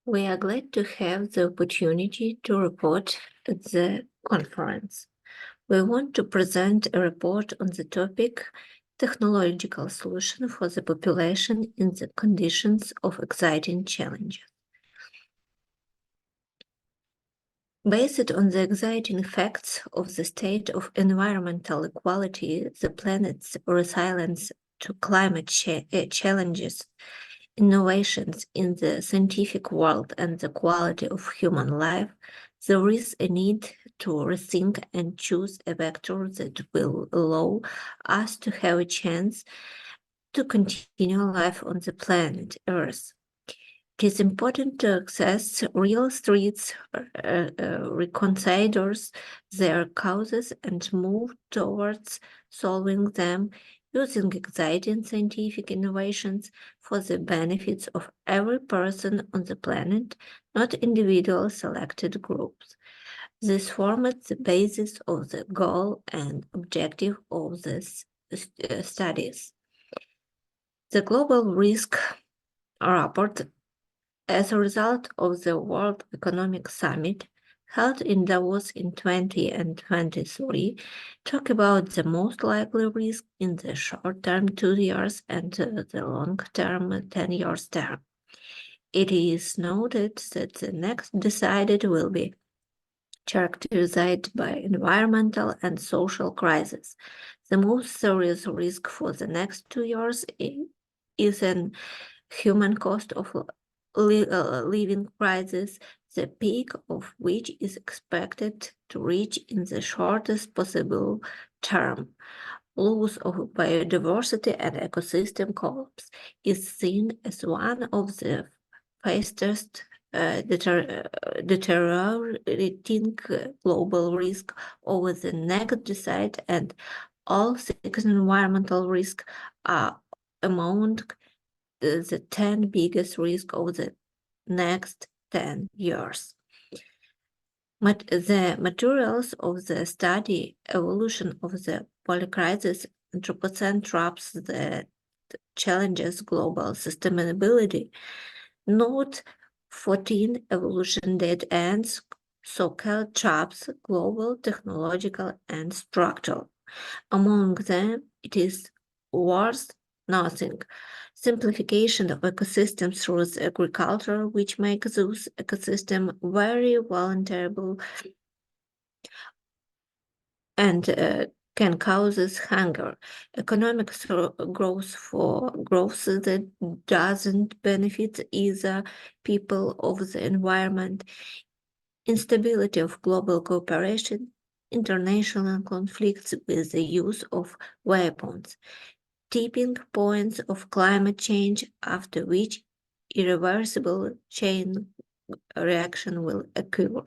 We are glad to have the opportunity to report at the conference. We want to present a report on the topic Technological Solution for the Population in the Conditions of Exciting Challenges. Based on the exciting facts of the state of environmental equality, the planet's resilience to climate challenges, innovations in the scientific world, and the quality of human life, there is a need to rethink and choose a vector that will allow us to have a chance to continue life on the planet Earth. It is important to access real threats, reconsider their causes, and move towards solving them using exciting scientific innovations for the benefits of every person on the planet, not individual selected groups. This forms the basis of the goal and objective of these studies. The Global Risk Report, as a result of the World Economic Summit held in Davos in 2020 and 2023, talk about the most likely risk in the short term 2 years and the long term 10 years term. It is noted that the next decided will be characterized by environmental and social crisis. The most serious risk for the next 2 years is an human cost of living crisis, the peak of which is expected to reach in the shortest possible term. Loss of biodiversity and ecosystem collapse is seen as one of the fastest deteriorating global risk over the next decade, and all six environmental risks are among the 10 biggest risks of the next 10 years. The materials of the study, Evolution of the Polycrisis, Anthropocene Traps the Challenges Global Sustainability, note 14 evolution dead ends, so-called traps, global, technological, and structural. Among them, it is worth nothing. Simplification of ecosystems through agriculture, which makes those ecosystems very vulnerable and can cause hunger. Economic growth for growth that doesn't benefit either people or the environment. Instability of global cooperation, international conflicts with the use of weapons, tipping points of climate change after which irreversible chain reaction will occur.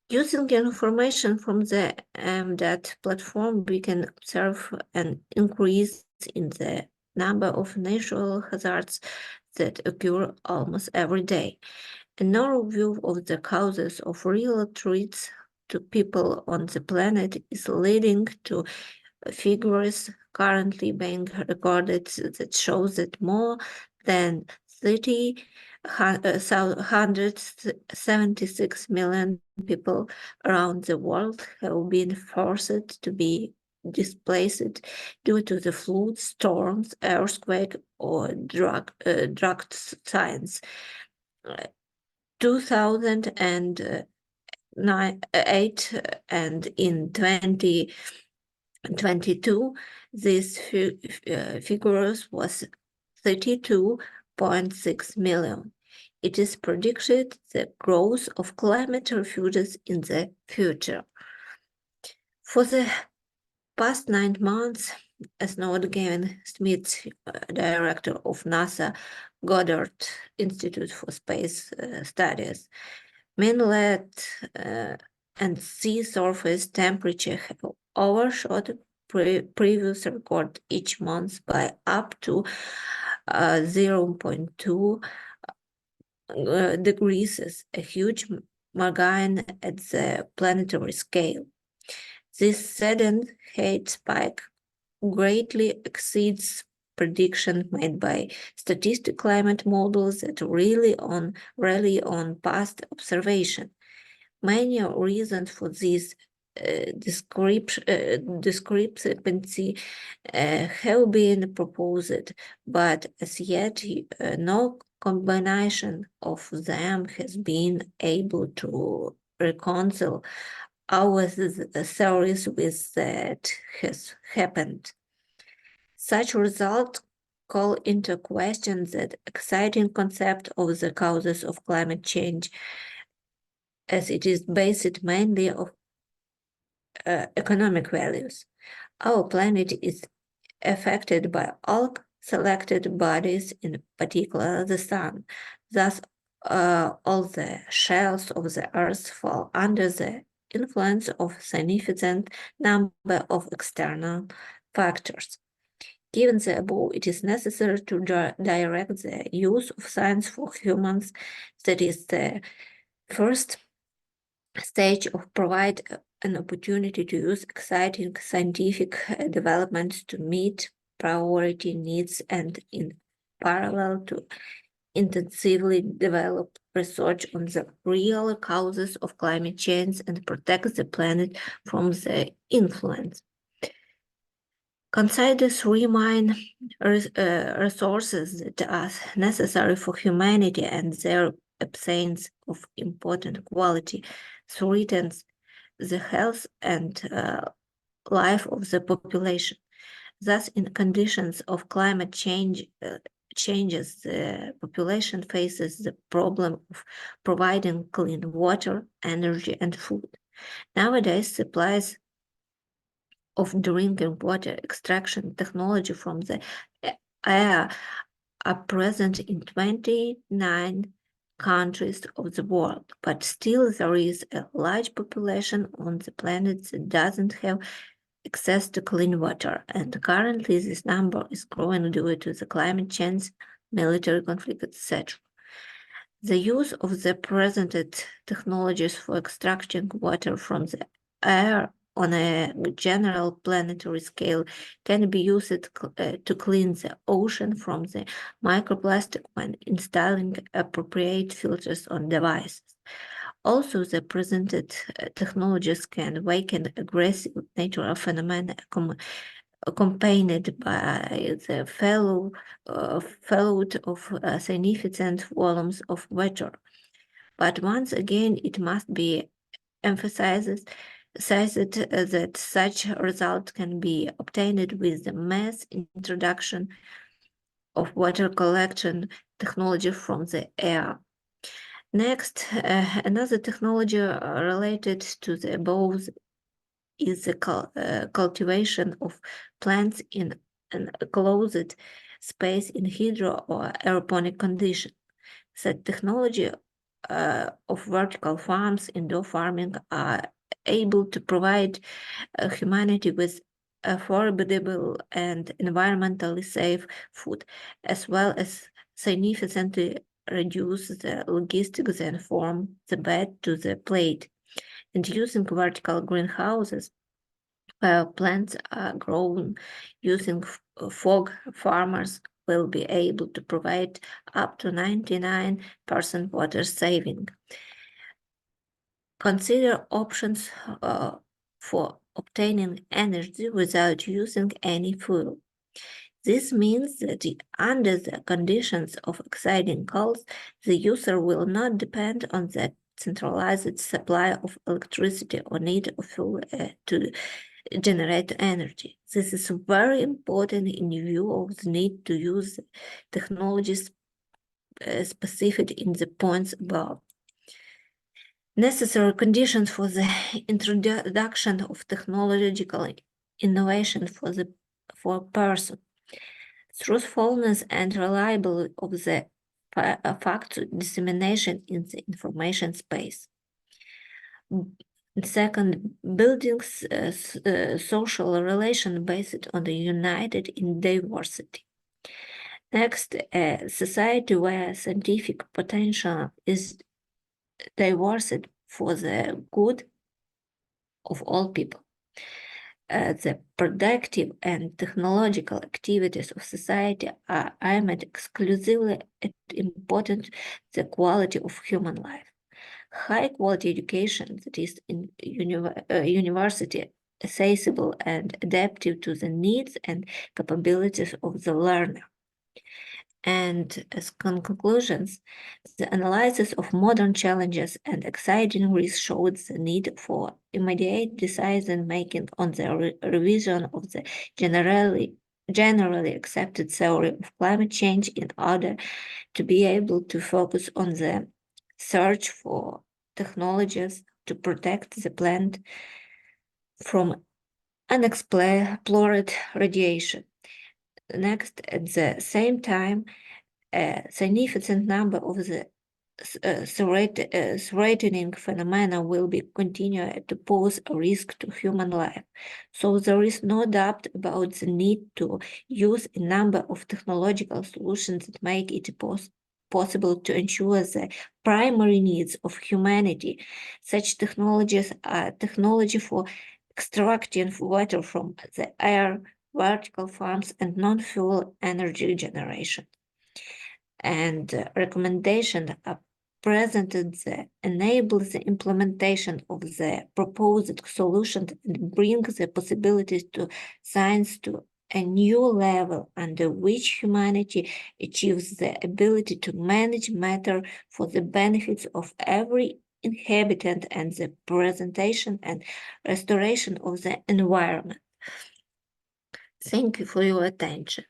Using information from the MDAT platform, we can observe an increase in the number of natural hazards that occur almost every day. An overview of the causes of real threats to people on the planet is leading to figures currently being recorded that shows that more than 176 million people around the world have been forced to be displaced due to the floods, storms, earthquake, or drug science. 2008 and in 2022, this figures was 32.6 million. It is predicted the growth of climate refugees in the future. For the past 9 months, as noted Gavin Smith, director of NASA Goddard Institute for Space Studies, mainland and sea surface temperature have overshot previous record each month by up to 0.2 degrees, a huge margin at the planetary scale. This sudden heat spike greatly exceeds prediction made by statistical climate models that rely on past observation. Many reasons for this discrepancy have been proposed, but as yet no combination of them has been able to reconcile our theories with that has happened. Such results call into question that exciting concept of the causes of climate change, as it is based mainly on economic values. Our planet is affected by all selected bodies, in particular the sun. Thus, all the shells of the Earth fall under the influence of a significant number of external factors. Given the above, it is necessary to direct the use of science for humans. That is the first stage of provide an opportunity to use exciting scientific developments to meet priority needs and in parallel to intensively develop research on the real causes of climate change and protect the planet from the influence. Consider three main resources that are necessary for humanity and their absence of important quality threatens the health and life of the population. Thus, in conditions of climate change, changes, the population faces the problem of providing clean water, energy, and food. Nowadays, supplies of drinking water extraction technology from the air are present in 29 countries of the world, but still there is a large population on the planet that doesn't have access to clean water, and currently this number is growing due to the climate change, military conflict, etc. The use of the presented technologies for extracting water from the air on a general planetary scale can be used to clean the ocean from the microplastic when installing appropriate filters on devices. Also, the presented technologies can awaken aggressive natural phenomena accompanied by the fallout of significant volumes of water. But once again, it must be emphasized that such result can be obtained with the mass introduction of water collection technology from the air. Next, another technology related to the above is the cultivation of plants in an enclosed space in hydro or aeroponic condition. The technology of vertical farms, indoor farming, are able to provide humanity with affordable and environmentally safe food, as well as significantly reduce the logistics and from the bed to the plate. And using vertical greenhouses, where plants are grown using fog, farmers will be able to provide up to 99% water saving. Consider options for obtaining energy without using any fuel. This means that under the conditions of exciting coals, the user will not depend on the centralized supply of electricity or need of fuel to generate energy. This is very important in view of the need to use technologies specified in the points above. Necessary conditions for the introduction of technological innovation for a person. Truthfulness and reliability of the facts dissemination in the information space. Second, building social relation based on the united in diversity. Next, a society where scientific potential is diverse for the good of all people. the productive and technological activities of society are aimed exclusively at important the quality of human life. High-quality education that is in university accessible and adaptive to the needs and capabilities of the learner. And as conclusions, the analysis of modern challenges and exciting risks showed the need for immediate decision-making on the revision of the generally accepted theory of climate change in order to be able to focus on the search for technologies to protect the planet from unexplored radiation. Next, at the same time, a significant number of the threatening phenomena will be continue to pose a risk to human life. So there is no doubt about the need to use a number of technological solutions that make it possible to ensure the primary needs of humanity. Such technologies are technology for extracting water from the air, vertical farms, and non-fuel energy generation. And recommendations are presented that enable the implementation of the proposed solution and bring the possibilities to science to a new level under which humanity achieves the ability to manage matter for the benefits of every inhabitant and the presentation and restoration of the environment. Thank you for your attention.